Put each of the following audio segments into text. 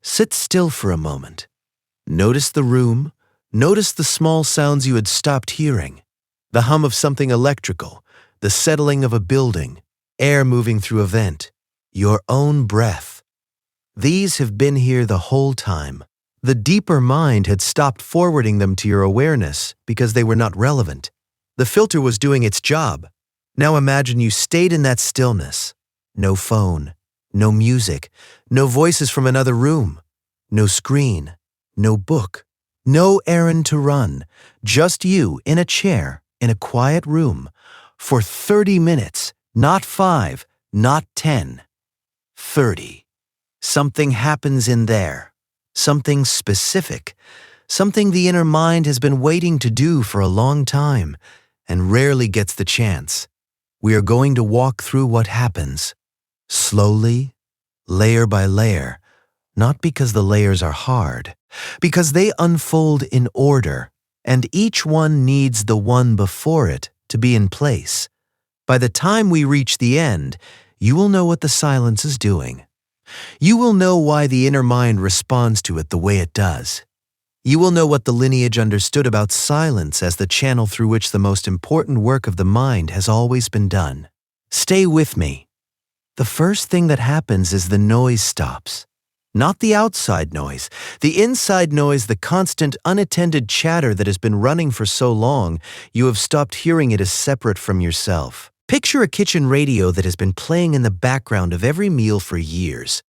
Sit still for a moment. Notice the room. Notice the small sounds you had stopped hearing. The hum of something electrical, the settling of a building, air moving through a vent, your own breath. These have been here the whole time. The deeper mind had stopped forwarding them to your awareness because they were not relevant. The filter was doing its job. Now imagine you stayed in that stillness. No phone, no music, no voices from another room, no screen, no book, no errand to run, just you in a chair in a quiet room for 30 minutes, not 5, not 10. 30. Something happens in there, something specific, something the inner mind has been waiting to do for a long time and rarely gets the chance. We are going to walk through what happens, slowly, layer by layer, not because the layers are hard, because they unfold in order, and each one needs the one before it to be in place. By the time we reach the end, you will know what the silence is doing. You will know why the inner mind responds to it the way it does. You will know what the lineage understood about silence as the channel through which the most important work of the mind has always been done. Stay with me. The first thing that happens is the noise stops. Not the outside noise, the inside noise, the constant unattended chatter that has been running for so long, you have stopped hearing it as separate from yourself. Picture a kitchen radio that has been playing in the background of every meal for years.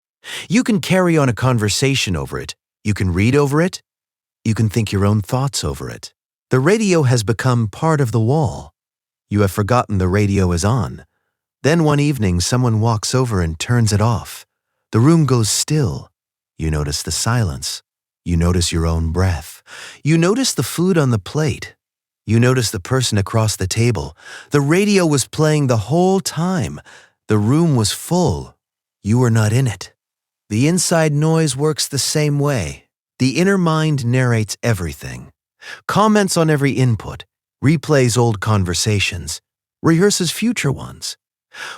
You can carry on a conversation over it. You can read over it. You can think your own thoughts over it. The radio has become part of the wall. You have forgotten the radio is on. Then one evening, someone walks over and turns it off. The room goes still. You notice the silence. You notice your own breath. You notice the food on the plate. You notice the person across the table. The radio was playing the whole time. The room was full. You were not in it. The inside noise works the same way. The inner mind narrates everything, comments on every input, replays old conversations, rehearses future ones,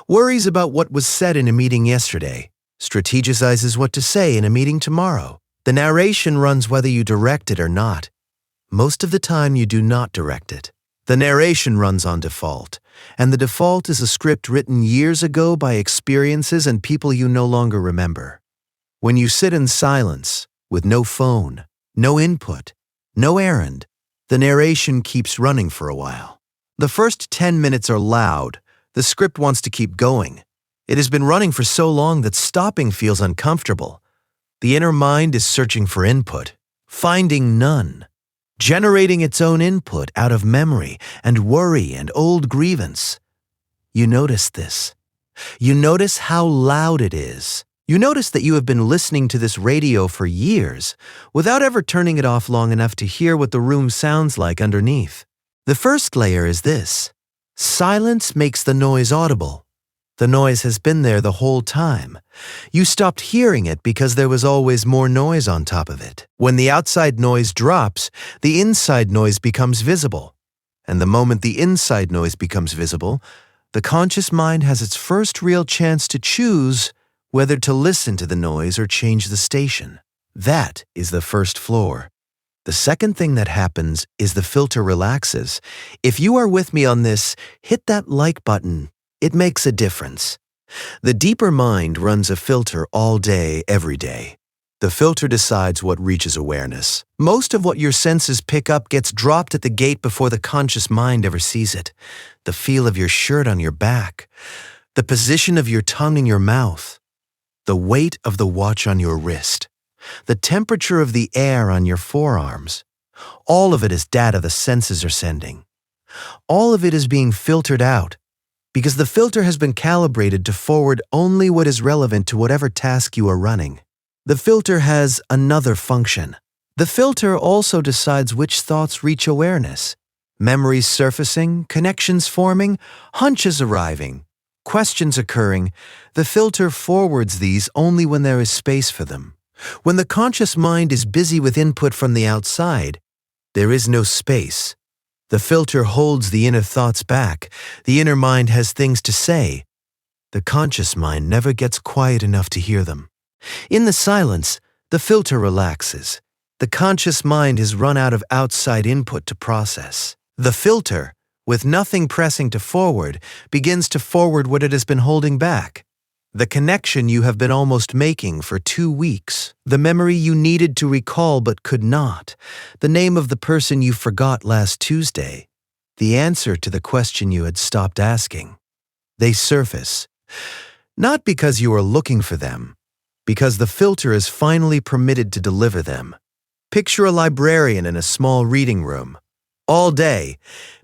worries about what was said in a meeting yesterday, strategizes what to say in a meeting tomorrow. The narration runs whether you direct it or not. Most of the time you do not direct it. The narration runs on default, and the default is a script written years ago by experiences and people you no longer remember. When you sit in silence, with no phone, no input, no errand, the narration keeps running for a while. The first 10 minutes are loud. The script wants to keep going. It has been running for so long that stopping feels uncomfortable. The inner mind is searching for input, finding none, generating its own input out of memory and worry and old grievance. You notice this. You notice how loud it is. You notice that you have been listening to this radio for years without ever turning it off long enough to hear what the room sounds like underneath. The first layer is this. Silence makes the noise audible. The noise has been there the whole time. You stopped hearing it because there was always more noise on top of it. When the outside noise drops, the inside noise becomes visible. And the moment the inside noise becomes visible, the conscious mind has its first real chance to choose whether to listen to the noise or change the station. That is the first floor. The second thing that happens is the filter relaxes. If you are with me on this, hit that like button. It makes a difference. The deeper mind runs a filter all day, every day. The filter decides what reaches awareness. Most of what your senses pick up gets dropped at the gate before the conscious mind ever sees it. The feel of your shirt on your back, the position of your tongue in your mouth, the weight of the watch on your wrist, the temperature of the air on your forearms. All of it is data the senses are sending. All of it is being filtered out because the filter has been calibrated to forward only what is relevant to whatever task you are running. The filter has another function. The filter also decides which thoughts reach awareness. Memories surfacing, connections forming, hunches arriving, questions occurring. The filter forwards these only when there is space for them. When the conscious mind is busy with input from the outside, there is no space. The filter holds the inner thoughts back. The inner mind has things to say. The conscious mind never gets quiet enough to hear them. In the silence, The filter relaxes. The conscious mind has run out of outside input to process. The filter, with nothing pressing to forward, begins to forward what it has been holding back. The connection you have been almost making for 2 weeks. The memory you needed to recall but could not. The name of the person you forgot last Tuesday. The answer to the question you had stopped asking. They surface. Not because you are looking for them, because the filter is finally permitted to deliver them. Picture a librarian in a small reading room. All day,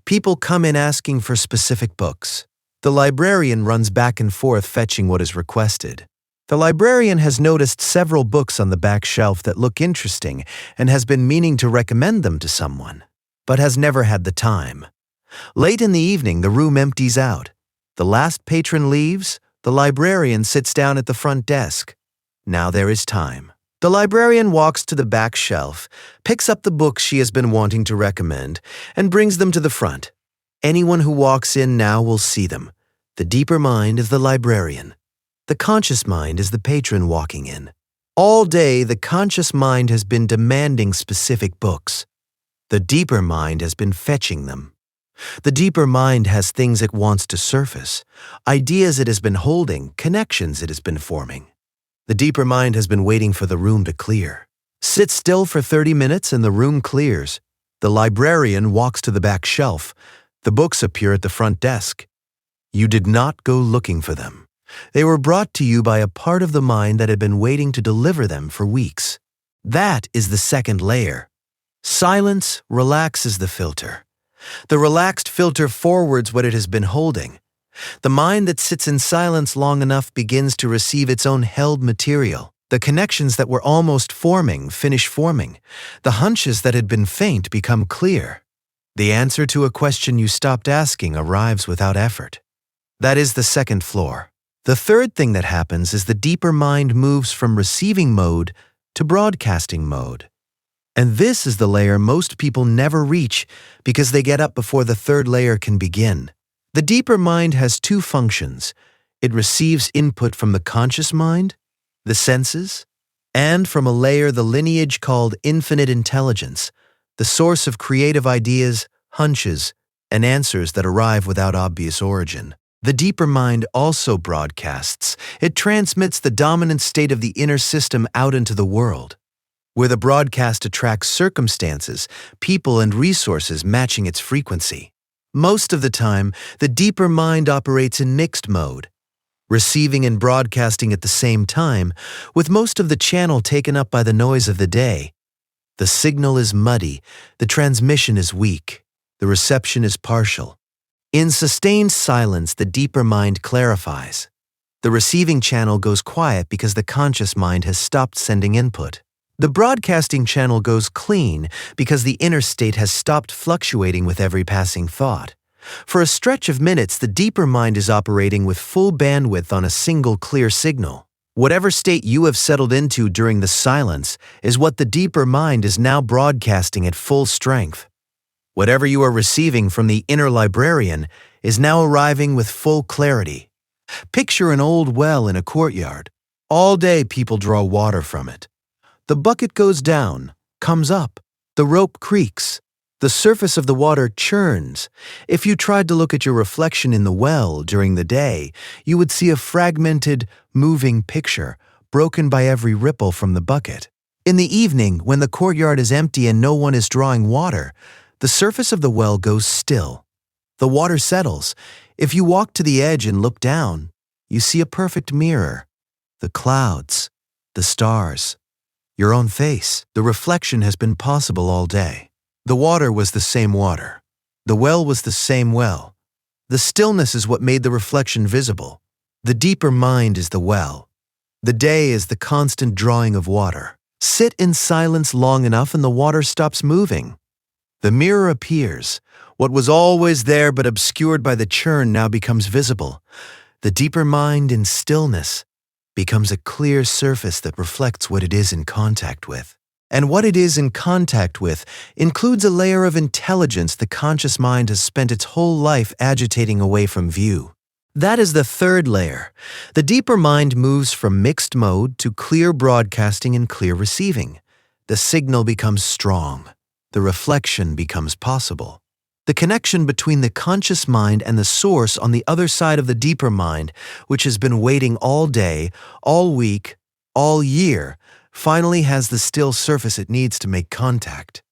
people come in asking for specific books. The librarian runs back and forth fetching what is requested. The librarian has noticed several books on the back shelf that look interesting and has been meaning to recommend them to someone, but has never had the time. Late in the evening, the room empties out. The last patron leaves, the librarian sits down at the front desk. Now there is time. The librarian walks to the back shelf, picks up the books she has been wanting to recommend, and brings them to the front. Anyone who walks in now will see them. The deeper mind is the librarian. The conscious mind is the patron walking in. All day, the conscious mind has been demanding specific books. The deeper mind has been fetching them. The deeper mind has things it wants to surface, ideas it has been holding, connections it has been forming. The deeper mind has been waiting for the room to clear. Sit still for 30 minutes and the room clears. The librarian walks to the back shelf. The books appear at the front desk. You did not go looking for them. They were brought to you by a part of the mind that had been waiting to deliver them for weeks. That is the second layer. Silence relaxes the filter. The relaxed filter forwards what it has been holding. The mind that sits in silence long enough begins to receive its own held material. The connections that were almost forming finish forming. The hunches that had been faint become clear. The answer to a question you stopped asking arrives without effort. That is the second floor. The third thing that happens is the deeper mind moves from receiving mode to broadcasting mode. And this is the layer most people never reach because they get up before the third layer can begin. The deeper mind has 2 functions. It receives input from the conscious mind, the senses, and from a layer the lineage called infinite intelligence, the source of creative ideas, hunches, and answers that arrive without obvious origin. The deeper mind also broadcasts. It transmits the dominant state of the inner system out into the world, where the broadcast attracts circumstances, people, and resources matching its frequency. Most of the time, the deeper mind operates in mixed mode, receiving and broadcasting at the same time, with most of the channel taken up by the noise of the day. The signal is muddy, the transmission is weak, the reception is partial. In sustained silence, the deeper mind clarifies. The receiving channel goes quiet because the conscious mind has stopped sending input. The broadcasting channel goes clean because the inner state has stopped fluctuating with every passing thought. For a stretch of minutes, the deeper mind is operating with full bandwidth on a single clear signal. Whatever state you have settled into during the silence is what the deeper mind is now broadcasting at full strength. Whatever you are receiving from the inner librarian is now arriving with full clarity. Picture an old well in a courtyard. All day people draw water from it. The bucket goes down, comes up. The rope creaks. The surface of the water churns. If you tried to look at your reflection in the well during the day, you would see a fragmented, moving picture, broken by every ripple from the bucket. In the evening, when the courtyard is empty and no one is drawing water, the surface of the well goes still. The water settles. If you walk to the edge and look down, you see a perfect mirror. The clouds, the stars, your own face. The reflection has been possible all day. The water was the same water. The well was the same well. The stillness is what made the reflection visible. The deeper mind is the well. The day is the constant drawing of water. Sit in silence long enough and the water stops moving. The mirror appears. What was always there but obscured by the churn now becomes visible. The deeper mind in stillness becomes a clear surface that reflects what it is in contact with. And what it is in contact with includes a layer of intelligence the conscious mind has spent its whole life agitating away from view. That is the third layer. The deeper mind moves from mixed mode to clear broadcasting and clear receiving. The signal becomes strong. The reflection becomes possible. The connection between the conscious mind and the source on the other side of the deeper mind, which has been waiting all day, all week, all year, finally has the still surface it needs to make contact.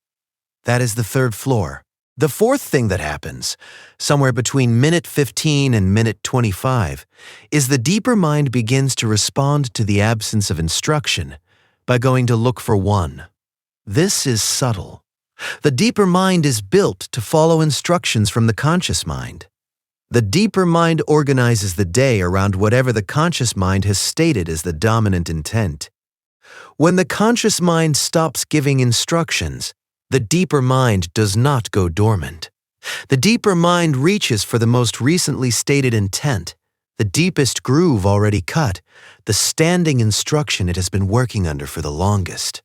That is the third floor. The fourth thing that happens, somewhere between minute 15 and minute 25, is the deeper mind begins to respond to the absence of instruction by going to look for one. This is subtle. The deeper mind is built to follow instructions from the conscious mind. The deeper mind organizes the day around whatever the conscious mind has stated as the dominant intent. When the conscious mind stops giving instructions, the deeper mind does not go dormant. The deeper mind reaches for the most recently stated intent, the deepest groove already cut, the standing instruction it has been working under for the longest.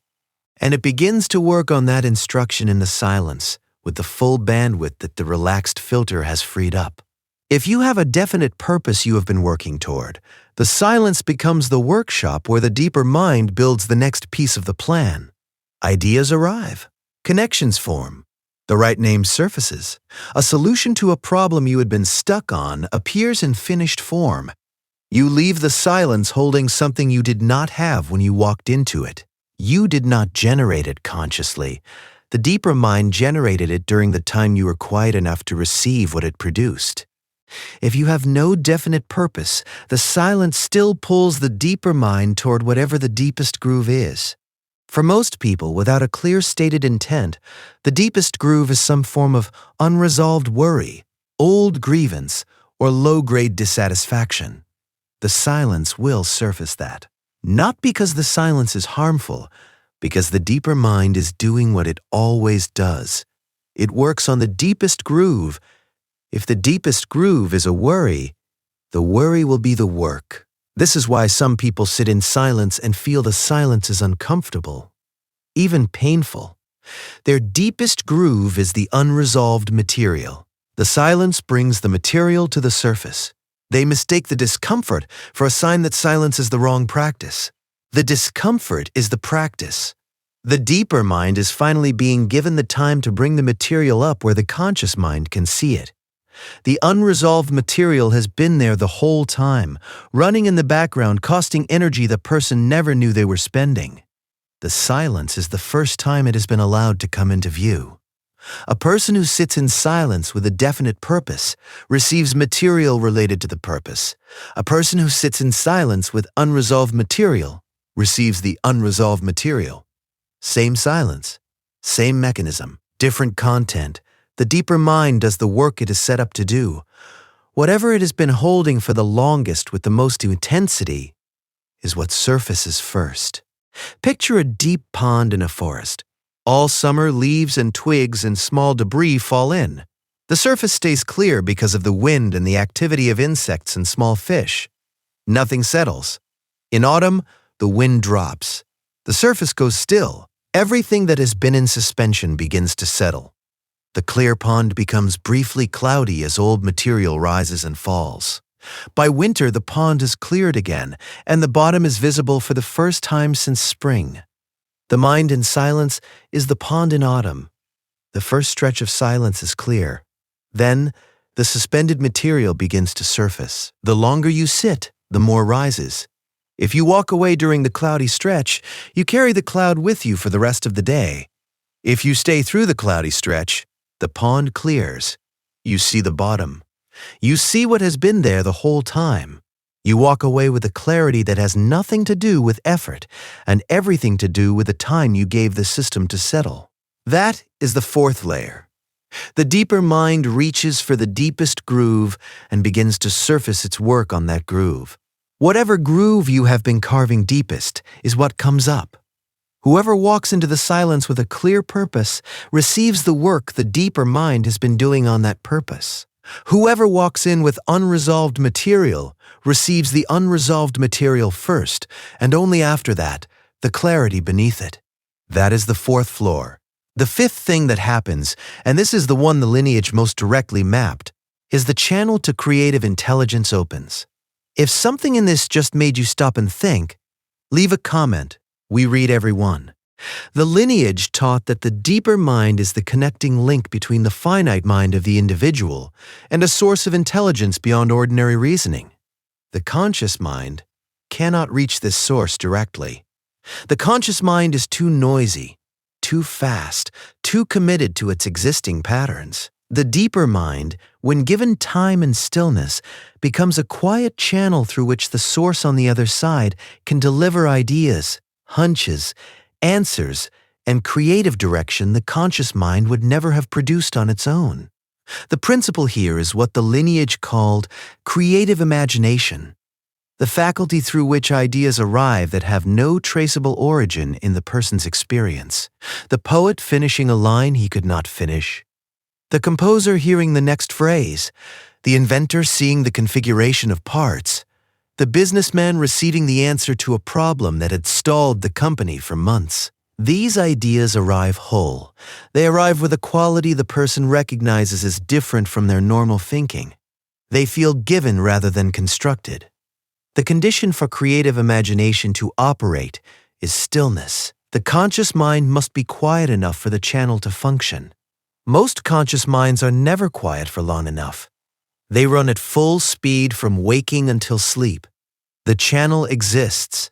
And it begins to work on that instruction in the silence, with the full bandwidth that the relaxed filter has freed up. If you have a definite purpose you have been working toward, the silence becomes the workshop where the deeper mind builds the next piece of the plan. Ideas arrive. Connections form. The right name surfaces. A solution to a problem you had been stuck on appears in finished form. You leave the silence holding something you did not have when you walked into it. You did not generate it consciously. The deeper mind generated it during the time you were quiet enough to receive what it produced. If you have no definite purpose, the silence still pulls the deeper mind toward whatever the deepest groove is. For most people, without a clear stated intent, the deepest groove is some form of unresolved worry, old grievance, or low-grade dissatisfaction. The silence will surface that. Not because the silence is harmful, because the deeper mind is doing what it always does. It works on the deepest groove. If the deepest groove is a worry, the worry will be the work. This is why some people sit in silence and feel the silence is uncomfortable, even painful. Their deepest groove is the unresolved material. The silence brings the material to the surface. They mistake the discomfort for a sign that silence is the wrong practice. The discomfort is the practice. The deeper mind is finally being given the time to bring the material up where the conscious mind can see it. The unresolved material has been there the whole time, running in the background, costing energy the person never knew they were spending. The silence is the first time it has been allowed to come into view. A person who sits in silence with a definite purpose receives material related to the purpose. A person who sits in silence with unresolved material receives the unresolved material. Same silence, same mechanism, different content. The deeper mind does the work it is set up to do. Whatever it has been holding for the longest with the most intensity is what surfaces first. Picture a deep pond in a forest. All summer, leaves and twigs and small debris fall in. The surface stays clear because of the wind and the activity of insects and small fish. Nothing settles. In autumn, the wind drops. The surface goes still. Everything that has been in suspension begins to settle. The clear pond becomes briefly cloudy as old material rises and falls. By winter, the pond is cleared again, and the bottom is visible for the first time since spring. The mind in silence is the pond in autumn. The first stretch of silence is clear. Then, the suspended material begins to surface. The longer you sit, the more rises. If you walk away during the cloudy stretch, you carry the cloud with you for the rest of the day. If you stay through the cloudy stretch, the pond clears. You see the bottom. You see what has been there the whole time. You walk away with a clarity that has nothing to do with effort and everything to do with the time you gave the system to settle. That is the fourth layer. The deeper mind reaches for the deepest groove and begins to surface its work on that groove. Whatever groove you have been carving deepest is what comes up. Whoever walks into the silence with a clear purpose receives the work the deeper mind has been doing on that purpose. Whoever walks in with unresolved material receives the unresolved material first, and only after that, the clarity beneath it. That is the fourth floor. The fifth thing that happens, and this is the one the lineage most directly mapped, is the channel to creative intelligence opens. If something in this just made you stop and think, leave a comment. We read every one. The lineage taught that the deeper mind is the connecting link between the finite mind of the individual and a source of intelligence beyond ordinary reasoning. The conscious mind cannot reach this source directly. The conscious mind is too noisy, too fast, too committed to its existing patterns. The deeper mind, when given time and stillness, becomes a quiet channel through which the source on the other side can deliver ideas, hunches, answers, and creative direction the conscious mind would never have produced on its own. The principle here is what the lineage called creative imagination, the faculty through which ideas arrive that have no traceable origin in the person's experience. The poet finishing a line he could not finish, the composer hearing the next phrase, the inventor seeing the configuration of parts, the businessman receiving the answer to a problem that had stalled the company for months. These ideas arrive whole. They arrive with a quality the person recognizes as different from their normal thinking. They feel given rather than constructed. The condition for creative imagination to operate is stillness. The conscious mind must be quiet enough for the channel to function. Most conscious minds are never quiet for long enough. They run at full speed from waking until sleep. The channel exists.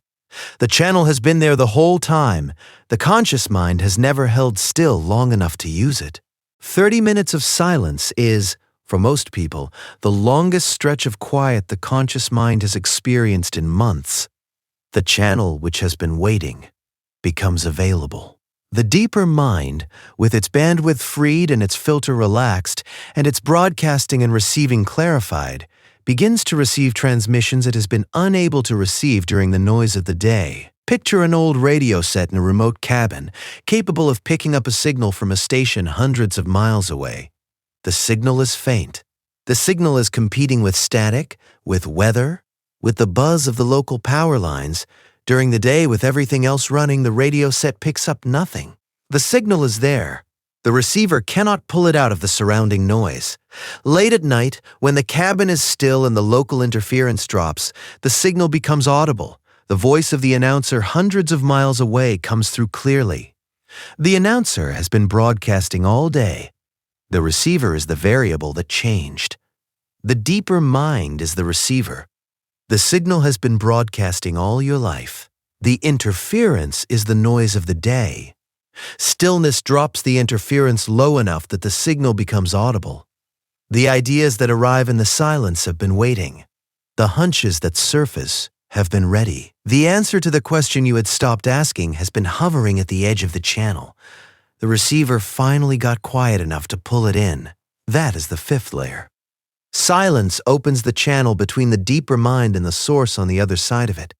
The channel has been there the whole time. The conscious mind has never held still long enough to use it. 30 minutes of silence is, for most people, the longest stretch of quiet the conscious mind has experienced in months. The channel which has been waiting becomes available. The deeper mind, with its bandwidth freed and its filter relaxed, and its broadcasting and receiving clarified, begins to receive transmissions it has been unable to receive during the noise of the day. Picture an old radio set in a remote cabin, capable of picking up a signal from a station hundreds of miles away. The signal is faint. The signal is competing with static, with weather, with the buzz of the local power lines. During the day, with everything else running, the radio set picks up nothing. The signal is there. The receiver cannot pull it out of the surrounding noise. Late at night, when the cabin is still and the local interference drops, the signal becomes audible. The voice of the announcer hundreds of miles away comes through clearly. The announcer has been broadcasting all day. The receiver is the variable that changed. The deeper mind is the receiver. The signal has been broadcasting all your life. The interference is the noise of the day. Stillness drops the interference low enough that the signal becomes audible. The ideas that arrive in the silence have been waiting. The hunches that surface have been ready. The answer to the question you had stopped asking has been hovering at the edge of the channel. The receiver finally got quiet enough to pull it in. That is the fifth layer. Silence opens the channel between the deeper mind and the source on the other side of it.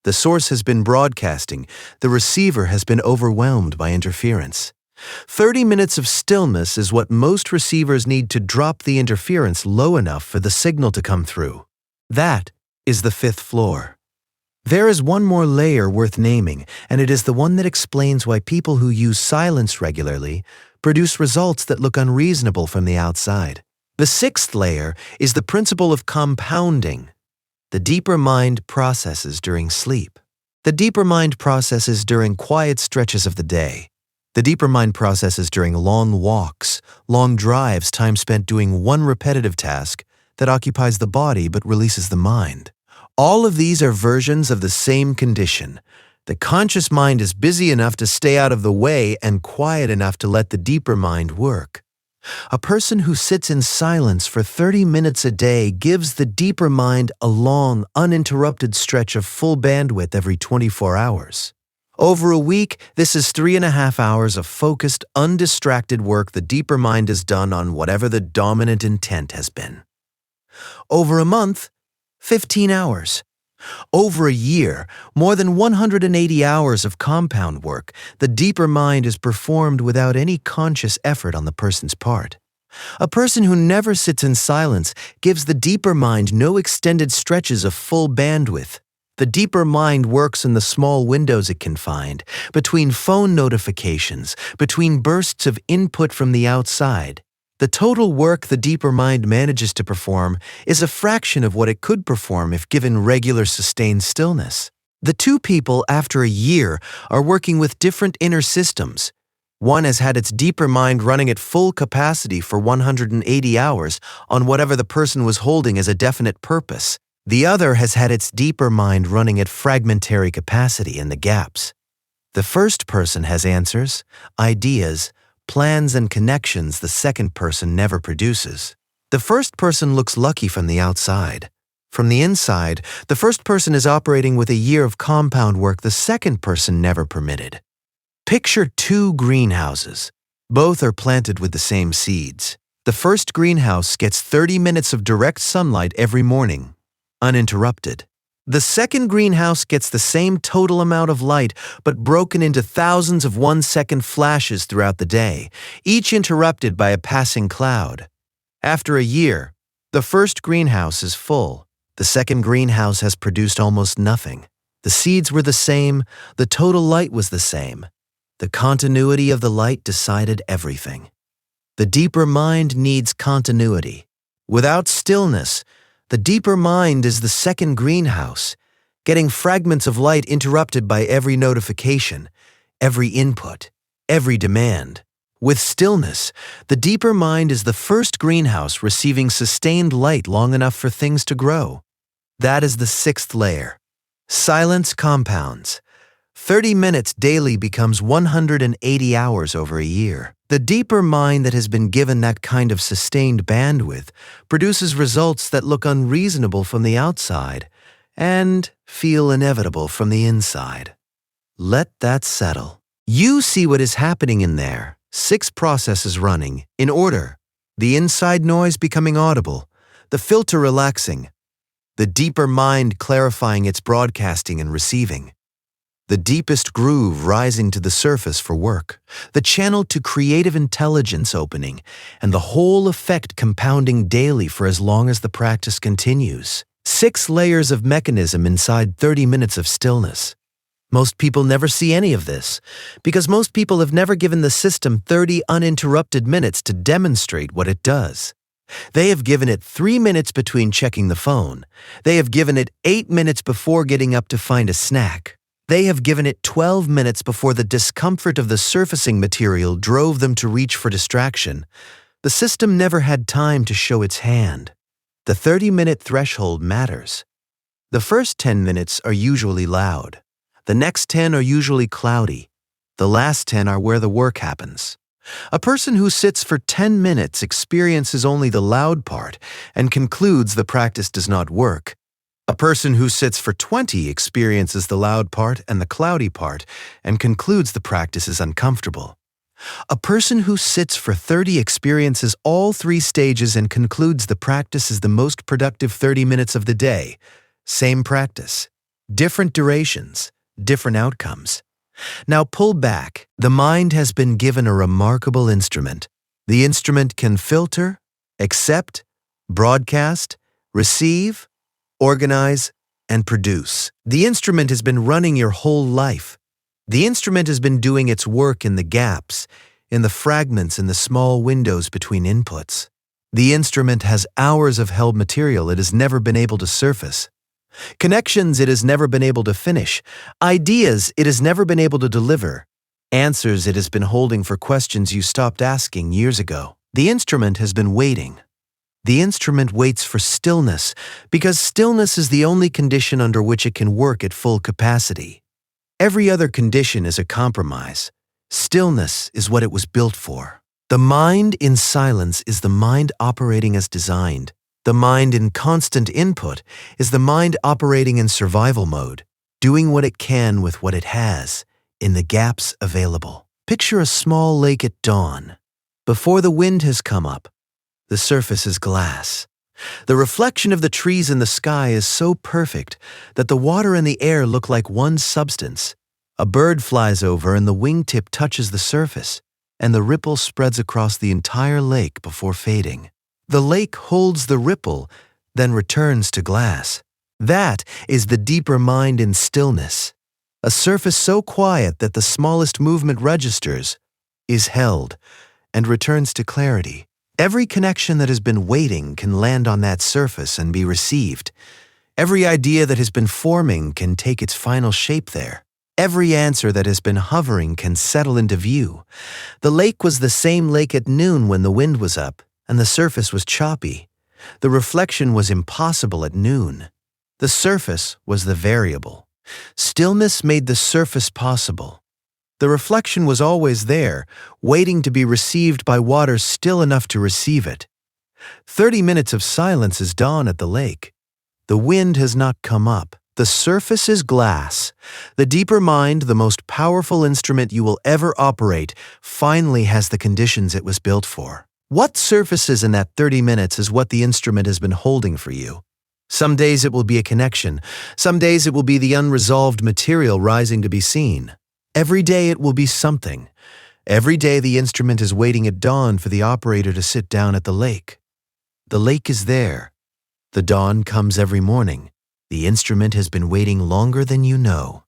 The source has been broadcasting. The receiver has been overwhelmed by interference. 30 minutes of stillness is what most receivers need to drop the interference low enough for the signal to come through. That is the fifth floor. There is one more layer worth naming, and it is the one that explains why people who use silence regularly produce results that look unreasonable from the outside. The sixth layer is the principle of compounding. The deeper mind processes during sleep. The deeper mind processes during quiet stretches of the day. The deeper mind processes during long walks, long drives, time spent doing one repetitive task that occupies the body but releases the mind. All of these are versions of the same condition. The conscious mind is busy enough to stay out of the way and quiet enough to let the deeper mind work. A person who sits in silence for 30 minutes a day gives the deeper mind a long, uninterrupted stretch of full bandwidth every 24 hours. Over a week, this is 3.5 hours of focused, undistracted work the deeper mind has done on whatever the dominant intent has been. Over a month, 15 hours. Over a year, more than 180 hours of compound work, the deeper mind is performed without any conscious effort on the person's part. A person who never sits in silence gives the deeper mind no extended stretches of full bandwidth. The deeper mind works in the small windows it can find, between phone notifications, between bursts of input from the outside. The total work the deeper mind manages to perform is a fraction of what it could perform if given regular sustained stillness. The two people, after a year, are working with different inner systems. One has had its deeper mind running at full capacity for 180 hours on whatever the person was holding as a definite purpose. The other has had its deeper mind running at fragmentary capacity in the gaps. The first person has answers, ideas, plans and connections the second person never produces. The first person looks lucky from the outside. From the inside, the first person is operating with a year of compound work the second person never permitted. Picture two greenhouses. Both are planted with the same seeds. The first greenhouse gets 30 minutes of direct sunlight every morning, uninterrupted. The second greenhouse gets the same total amount of light, but broken into thousands of 1-second flashes throughout the day, each interrupted by a passing cloud. After a year, the first greenhouse is full. The second greenhouse has produced almost nothing. The seeds were the same, the total light was the same. The continuity of the light decided everything. The deeper mind needs continuity. Without stillness, the deeper mind is the second greenhouse, getting fragments of light interrupted by every notification, every input, every demand. With stillness, the deeper mind is the first greenhouse receiving sustained light long enough for things to grow. That is the sixth layer. Silence compounds. 30 minutes daily becomes 180 hours over a year. The deeper mind that has been given that kind of sustained bandwidth produces results that look unreasonable from the outside and feel inevitable from the inside. Let that settle. You see what is happening in there. 6 processes running, in order. The inside noise becoming audible, the filter relaxing, the deeper mind clarifying its broadcasting and receiving. The deepest groove rising to the surface for work, the channel to creative intelligence opening, and the whole effect compounding daily for as long as the practice continues. 6 layers of mechanism inside 30 minutes of stillness. Most people never see any of this, because most people have never given the system 30 uninterrupted minutes to demonstrate what it does. They have given it 3 minutes between checking the phone. They have given it 8 minutes before getting up to find a snack. They have given it 12 minutes before the discomfort of the surfacing material drove them to reach for distraction. The system never had time to show its hand. The 30-minute threshold matters. The first 10 minutes are usually loud. The next 10 are usually cloudy. The last 10 are where the work happens. A person who sits for 10 minutes experiences only the loud part and concludes the practice does not work. A person who sits for 20 experiences the loud part and the cloudy part and concludes the practice is uncomfortable. A person who sits for 30 experiences all 3 stages and concludes the practice is the most productive 30 minutes of the day. Same practice, different durations, different outcomes. Now pull back. The mind has been given a remarkable instrument. The instrument can filter, accept, broadcast, receive, organize, and produce. The instrument has been running your whole life. The instrument has been doing its work in the gaps, in the fragments in the small windows between inputs. The instrument has hours of held material it has never been able to surface. Connections it has never been able to finish. Ideas it has never been able to deliver. Answers it has been holding for questions you stopped asking years ago. The instrument has been waiting. The instrument waits for stillness because stillness is the only condition under which it can work at full capacity. Every other condition is a compromise. Stillness is what it was built for. The mind in silence is the mind operating as designed. The mind in constant input is the mind operating in survival mode, doing what it can with what it has, in the gaps available. Picture a small lake at dawn. Before the wind has come up, the surface is glass. The reflection of the trees in the sky is so perfect that the water and the air look like one substance. A bird flies over and the wingtip touches the surface, and the ripple spreads across the entire lake before fading. The lake holds the ripple, then returns to glass. That is the deeper mind in stillness. A surface so quiet that the smallest movement registers, is held, and returns to clarity. Every connection that has been waiting can land on that surface and be received. Every idea that has been forming can take its final shape there. Every answer that has been hovering can settle into view. The lake was the same lake at noon when the wind was up, and the surface was choppy. The reflection was impossible at noon. The surface was the variable. Stillness made the surface possible. The reflection was always there, waiting to be received by water still enough to receive it. 30 minutes of silence is dawn at the lake. The wind has not come up. The surface is glass. The deeper mind, the most powerful instrument you will ever operate, finally has the conditions it was built for. What surfaces in that 30 minutes is what the instrument has been holding for you. Some days it will be a connection. Some days it will be the unresolved material rising to be seen. Every day it will be something. Every day the instrument is waiting at dawn for the operator to sit down at the lake. The lake is there. The dawn comes every morning. The instrument has been waiting longer than you know.